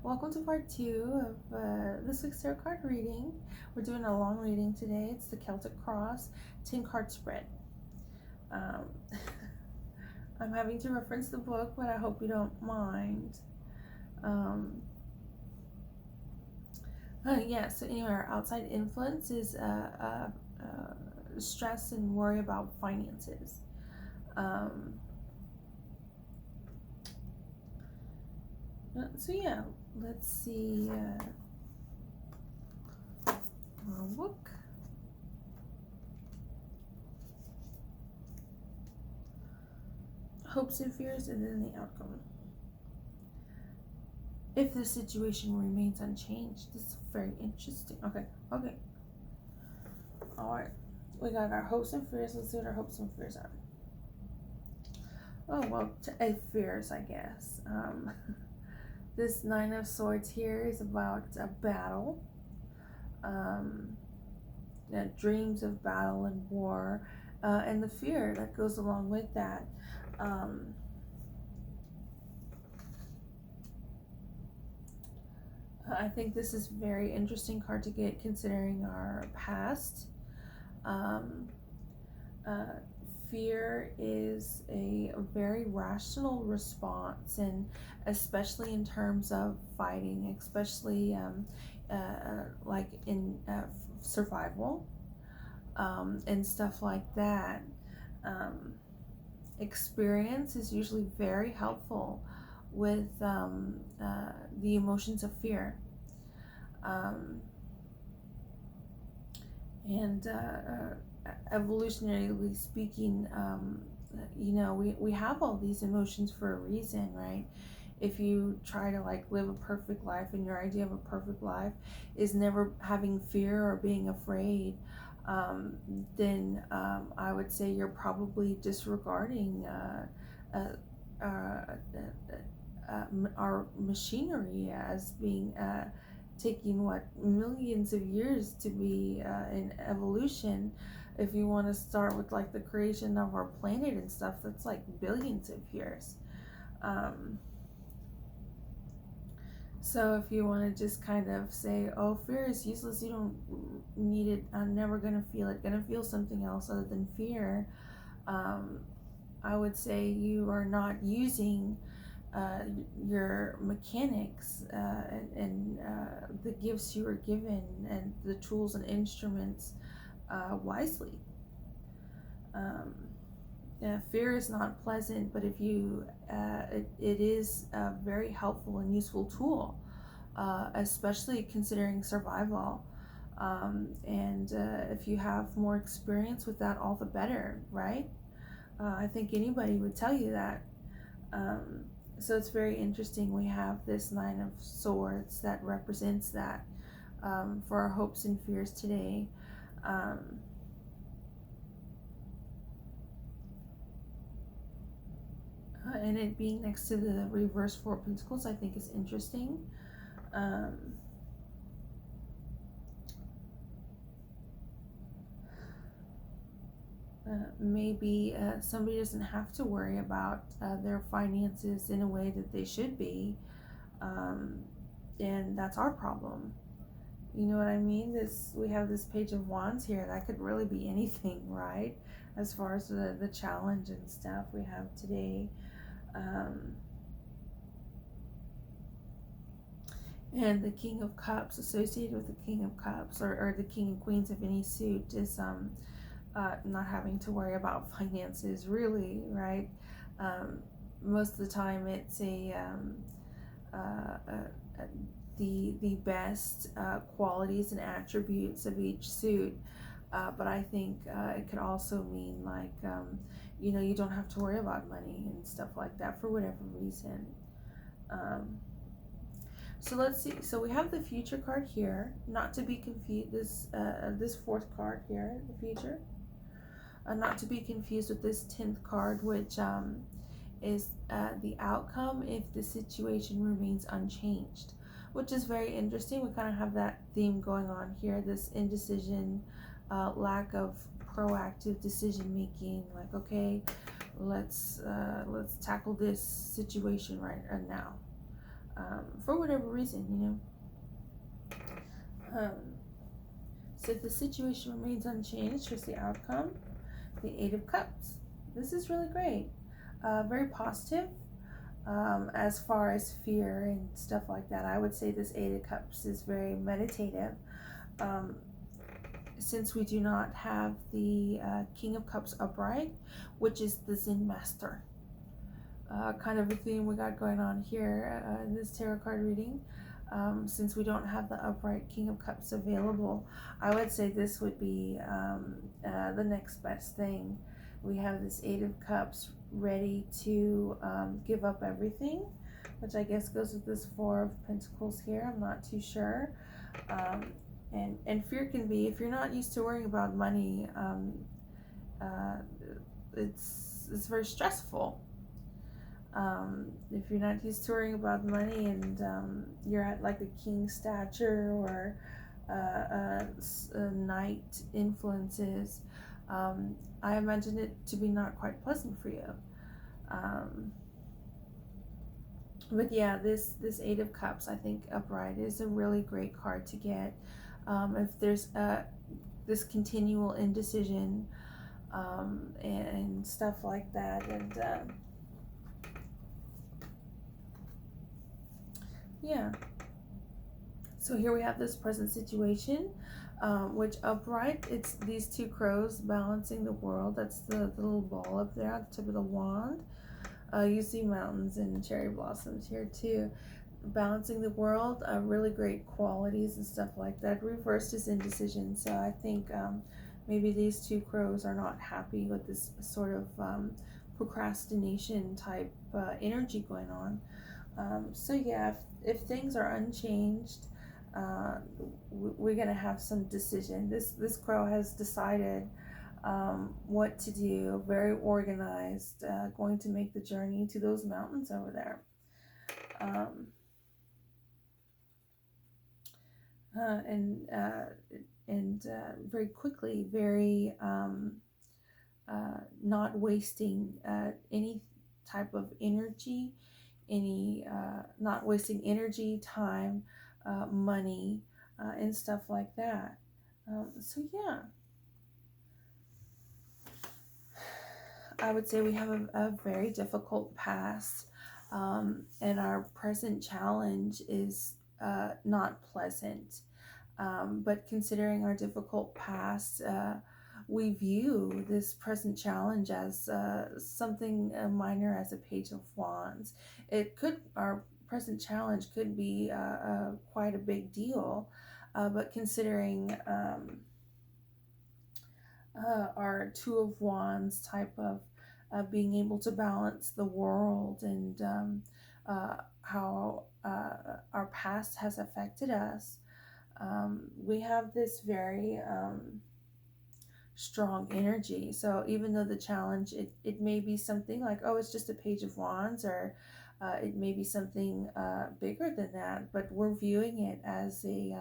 Welcome to part two of this week's tarot card reading. We're doing a long reading today. It's the Celtic Cross 10 card spread. Um, I'm having to reference the book, but I hope you don't mind. So anyway, our outside influence is stress and worry about finances. Let's see. Our book. Hopes and fears, and then the outcome. If the situation remains unchanged, this is very interesting. Okay. All right. We got our hopes and fears. Let's see what our hopes and fears are. Oh well, fears, I guess. This Nine of Swords here is about a battle. Dreams of battle and war, and the fear that goes along with that. I think this is a very interesting card to get considering our past. Fear is a very rational response, and especially in terms of fighting, especially like in survival and stuff like that. Experience is usually very helpful with the emotions of fear. And evolutionarily speaking, we have all these emotions for a reason, right? If you try to like live a perfect life, and your idea of a perfect life is never having fear or being afraid, then I would say you're probably disregarding our machinery as being taking what millions of years to be in evolution. If you want to start with like the creation of our planet and stuff, that's like billions of years. So if you want to just kind of say, oh, fear is useless, you don't need it, I'm never going to feel it, going to feel something else other than fear, I would say you are not using your mechanics and the gifts you were given and the tools and instruments wisely. Fear is not pleasant, but if you, it is a very helpful and useful tool, especially considering survival. And if you have more experience with that, all the better, right? I think anybody would tell you that. So it's very interesting. We have this Nine of Swords that represents that for our hopes and fears today. And it being next to the reverse Four of Pentacles, I think is interesting. Maybe somebody doesn't have to worry about their finances in a way that they should be, and that's our problem. You know what I mean? We have this Page of Wands here. That could really be anything, right? As far as the challenge and stuff we have today. And the King of Cups, associated with the King of Cups, or the King and Queens of any suit, is not having to worry about finances, really, right? Most of the time it's the best qualities and attributes of each suit, but I think it could also mean like you don't have to worry about money and stuff like that for whatever reason. So let's see. So we have the Future card here, not to be confused. This fourth card here, the Future, not to be confused with this 10th card, which is the outcome if the situation remains unchanged, which is very interesting. We kind of have that theme going on here, this indecision, lack of proactive decision making, like, okay, let's tackle this situation right now. for whatever reason, Um, so if the situation remains unchanged, here's the outcome. The Eight of Cups. This is really great. Very positive. As far as fear and stuff like that, I would say this Eight of Cups is very meditative. Um, since we do not have the King of Cups upright, which is the Zen Master. Kind of a theme we got going on here in this tarot card reading. Since we don't have the upright King of Cups available, I would say this would be the next best thing. We have this Eight of Cups ready to give up everything, which I guess goes with this Four of Pentacles here. I'm not too sure. And fear can be, if you're not used to worrying about money, uh, it's very stressful. If you're not used to worrying about money and you're at like a king stature or night influences, I imagine it to be not quite pleasant for you. But yeah, this Eight of Cups, I think upright is a really great card to get. If there's this continual indecision and stuff like that, and yeah. So here we have this present situation, which upright, it's these two crows balancing the world. That's the little ball up there at the tip of the wand. You see mountains and cherry blossoms here too. Balancing the world, really great qualities and stuff like that. Reversed is indecision. So I think maybe these two crows are not happy with this sort of procrastination type energy going on. So yeah, if things are unchanged, we're gonna have some decision. This crow has decided what to do. Very organized. Going to make the journey to those mountains over there. And very quickly, very not wasting any type of energy, not wasting energy, time, money, and stuff like that. So yeah, I would say we have a very difficult past, and our present challenge is not pleasant. But considering our difficult past, we view this present challenge as something minor, as a Page of Wands. Our present challenge could be quite a big deal, but considering our Two of Wands type of being able to balance the world and how our past has affected us, we have this very strong energy. So even though the challenge, it may be something like, oh, it's just a Page of Wands, or it may be something bigger than that, but we're viewing it as a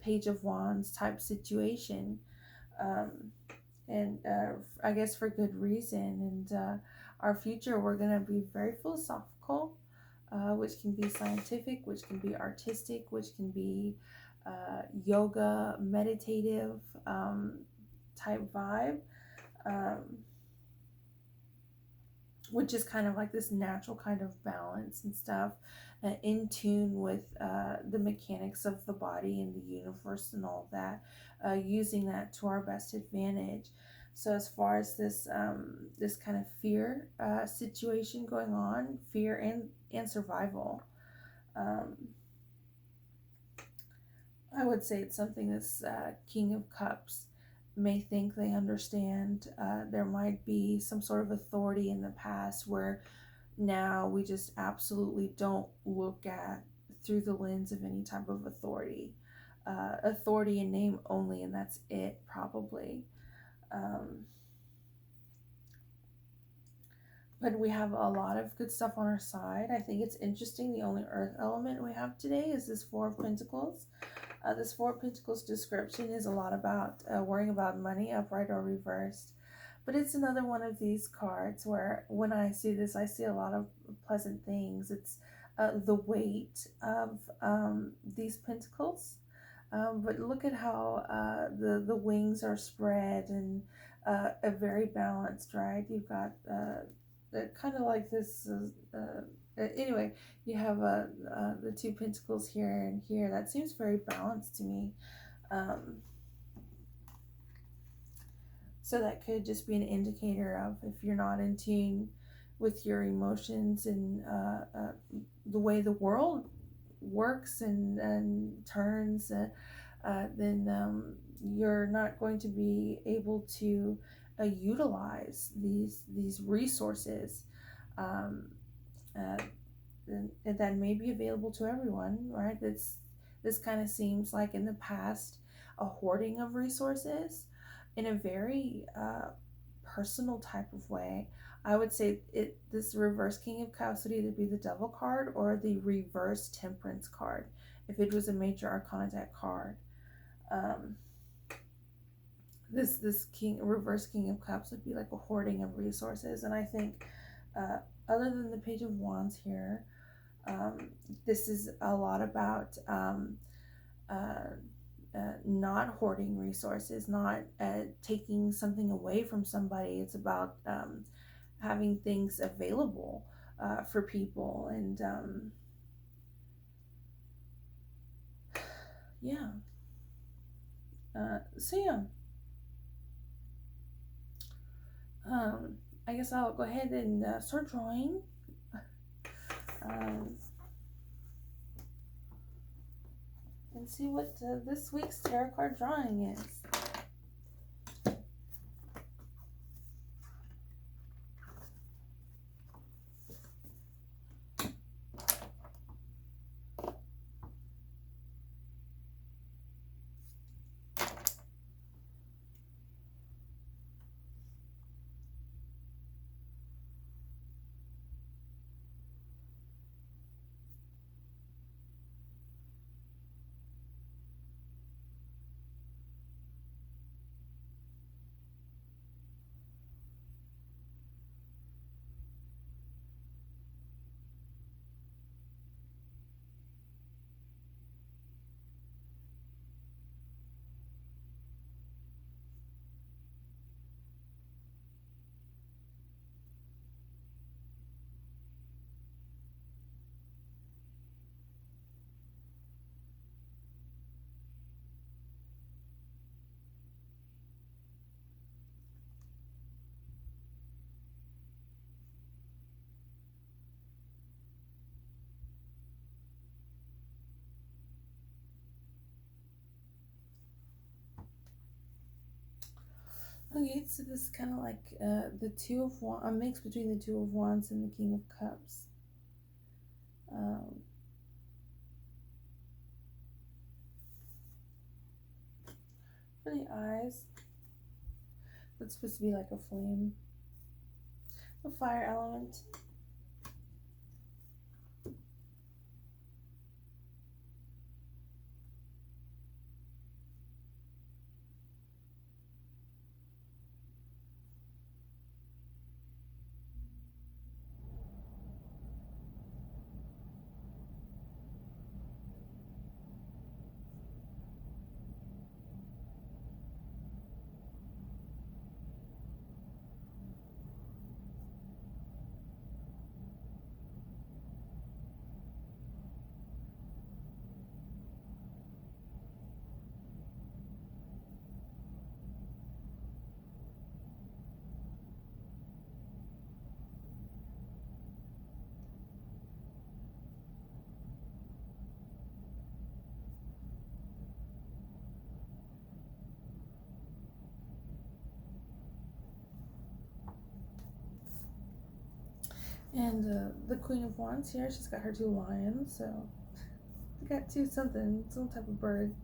Page of Wands type situation. And I guess for good reason. And our future, we're going to be very philosophical, which can be scientific, which can be artistic, which can be yoga, meditative type vibe, which is kind of like this natural kind of balance and stuff, in tune with the mechanics of the body and the universe and all that, using that to our best advantage. So as far as this this kind of fear situation going on, fear and survival, I would say it's something this King of Cups may think they understand. There might be some sort of authority in the past where now we just absolutely don't look at through the lens of any type of authority. Authority in name only, and that's it, probably. But we have a lot of good stuff on our side. I think it's interesting. The only earth element we have today is this Four of Pentacles. This Four of Pentacles description is a lot about worrying about money, upright or reversed. But it's another one of these cards where when I see this, I see a lot of pleasant things. It's the weight of these pentacles. But look at how the wings are spread and a very balanced, right? You've got kind of like this. Anyway, you have the two pentacles here and here. That seems very balanced to me. Um, so that could just be an indicator of if you're not in tune with your emotions and the way the world works and turns, then you're not going to be able to utilize these resources um, uh, and that may be available to everyone, right? This kind of seems like in the past a hoarding of resources in a very personal type of way. I would say this reverse King of Cups would either be the Devil card or the reverse Temperance card if it was a major arcana deck card. Um, this reverse King of Cups would be like a hoarding of resources, and I think other than the Page of Wands here, this is a lot about not hoarding resources, not taking something away from somebody. It's about having things available for people, and yeah. So yeah. I guess I'll go ahead and start drawing. Um, and see what this week's tarot card drawing is. Okay, so this is kind of like the Two of Wands, a mix between the Two of Wands and the King of Cups. For the eyes, that's supposed to be like a flame, the fire element. And the Queen of Wands here, she's got her two lions, so they got two something, some type of bird.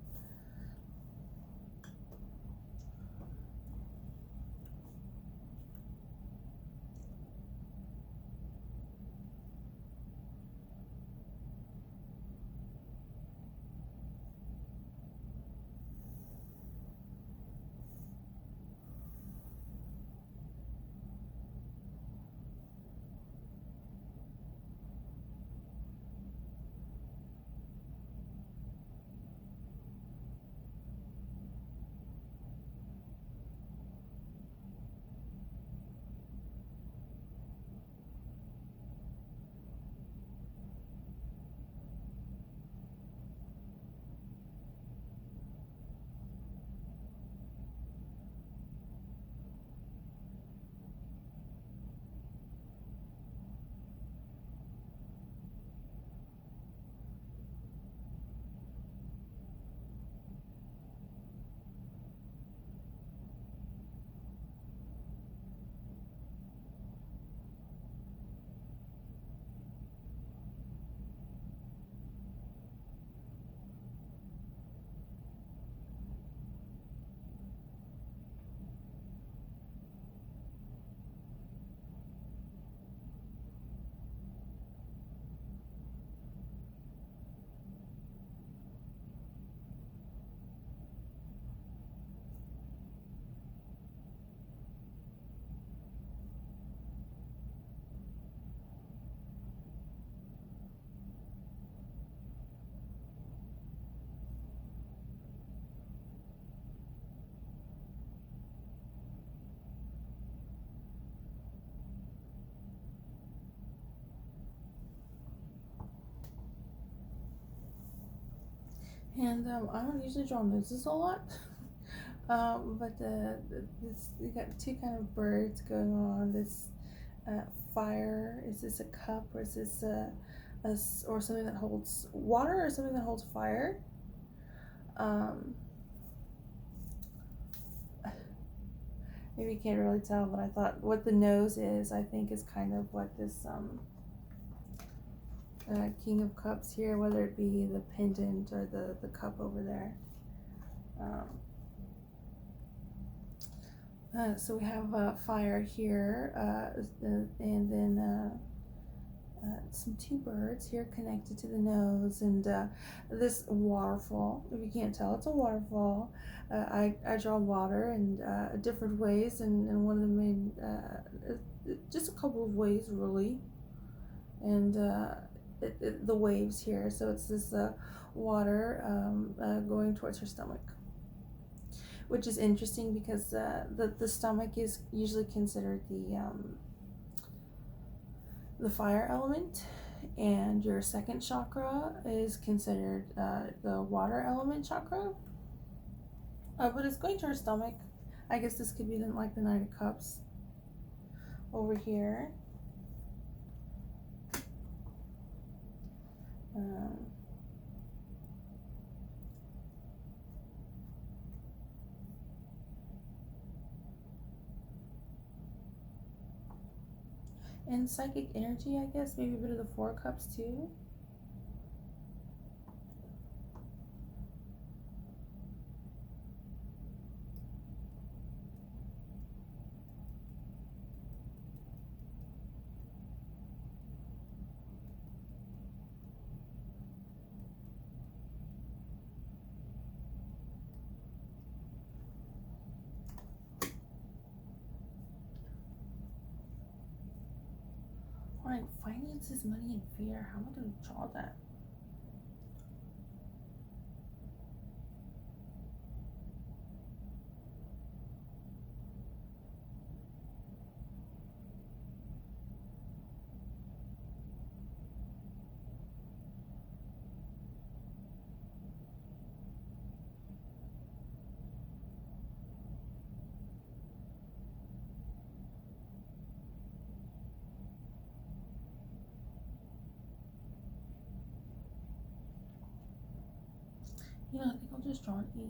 And I don't usually draw noses a lot. But this, you got two kind of birds going on. This fire. Is this a cup, or is this or something that holds water, or something that holds fire? Um, Maybe you can't really tell, but I thought what the nose is, I think, is kind of what this King of Cups here, whether it be the pendant or the cup over there. So we have fire here, and then some two birds here connected to the nose, and this waterfall. If you can't tell, it's a waterfall. I draw water in different ways, and one of them in just a couple of ways, really. And the waves here. So it's this water going towards her stomach, which is interesting because the stomach is usually considered the fire element, and your second chakra is considered the water element chakra. But it's going to her stomach. I guess this could be like the Knight of Cups over here. And psychic energy, I guess, maybe a bit of the Four Cups too. Alright, finances, money, and fear. How am I going to draw that? You know, I think I'll just draw an 8.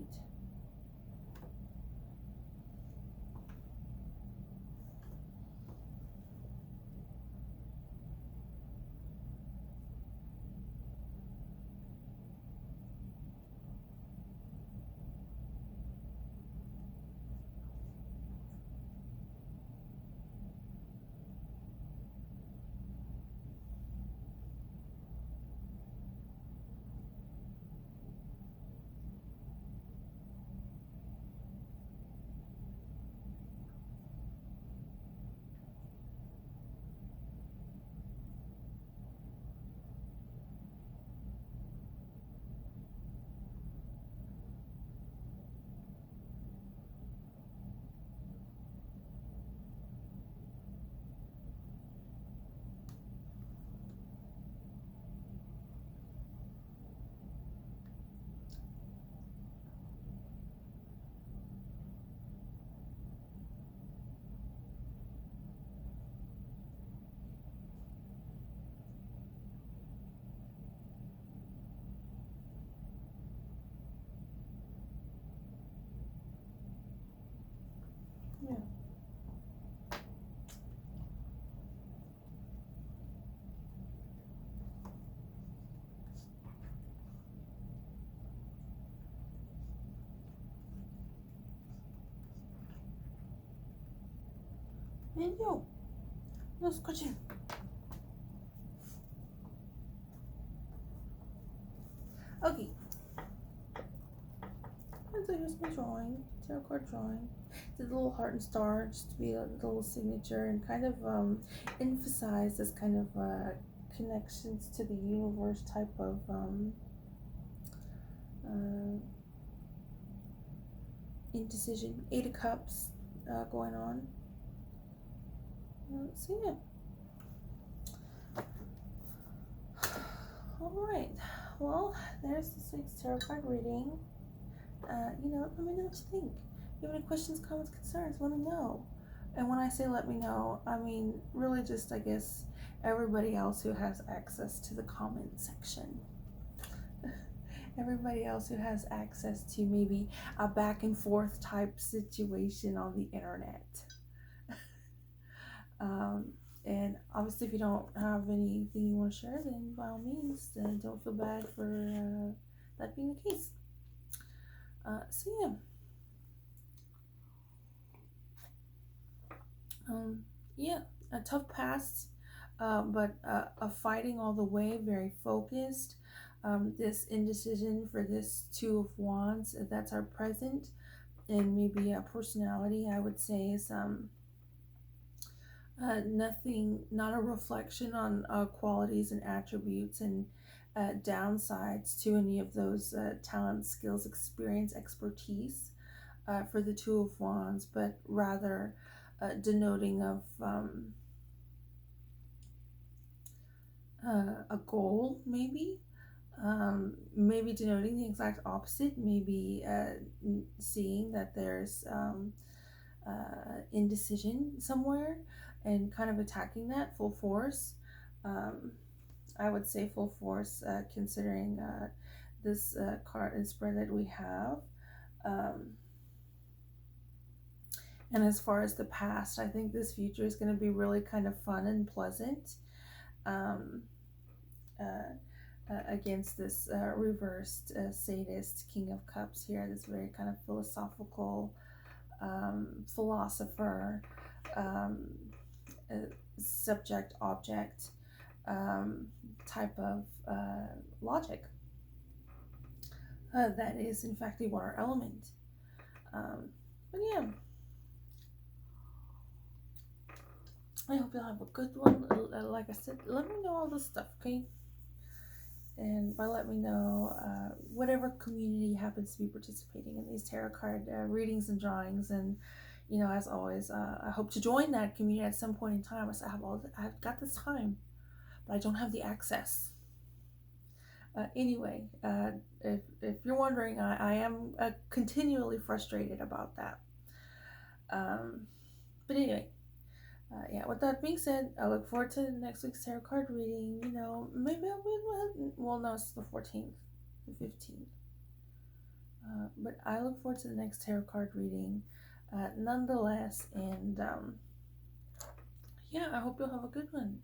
Yeah. And yo, no scratching. Okay. And so here's my drawing, tarot card drawing. Did a little heart and star just to be a little signature, and kind of emphasize this kind of connections to the universe type of indecision. 8 of Cups going on. Let's see it. All right. Well, there's this week's tarot card reading. Let me know what you think. If you have any questions, comments, concerns, let me know. And when I say let me know, I mean really just, I guess, everybody else who has access to the comment section. Everybody else who has access to maybe a back and forth type situation on the internet. And obviously, if you don't have anything you want to share, then by all means, don't feel bad for that being the case. So yeah. Yeah, a tough past, but a fighting all the way, very focused. This indecision for this Two of Wands, that's our present, and maybe a personality, I would say, is nothing, not a reflection on qualities and attributes and downsides to any of those talents, skills, experience, expertise for the Two of Wands, but rather denoting of a goal, maybe. Maybe denoting the exact opposite, maybe seeing that there's indecision somewhere and kind of attacking that full force. I would say full force, considering this card and spread that we have. And as far as the past, I think this future is going to be really kind of fun and pleasant. Um, Against this reversed sadist King of Cups here, this very kind of philosophical philosopher, um, subject object type of logic that is in fact a water element. But yeah, I hope you'll have a good one. Like I said, let me know all this stuff, okay? And by let me know whatever community happens to be participating in these tarot card readings and drawings. And as always, I hope to join that community at some point in time. I've got this time, but I don't have the access. Anyway, if you're wondering, I am continually frustrated about that. But anyway, yeah, with that being said, I look forward to next week's tarot card reading. Maybe I'll be, well, no, it's the 14th, the 15th. But I look forward to the next tarot card reading nonetheless. And yeah, I hope you'll have a good one.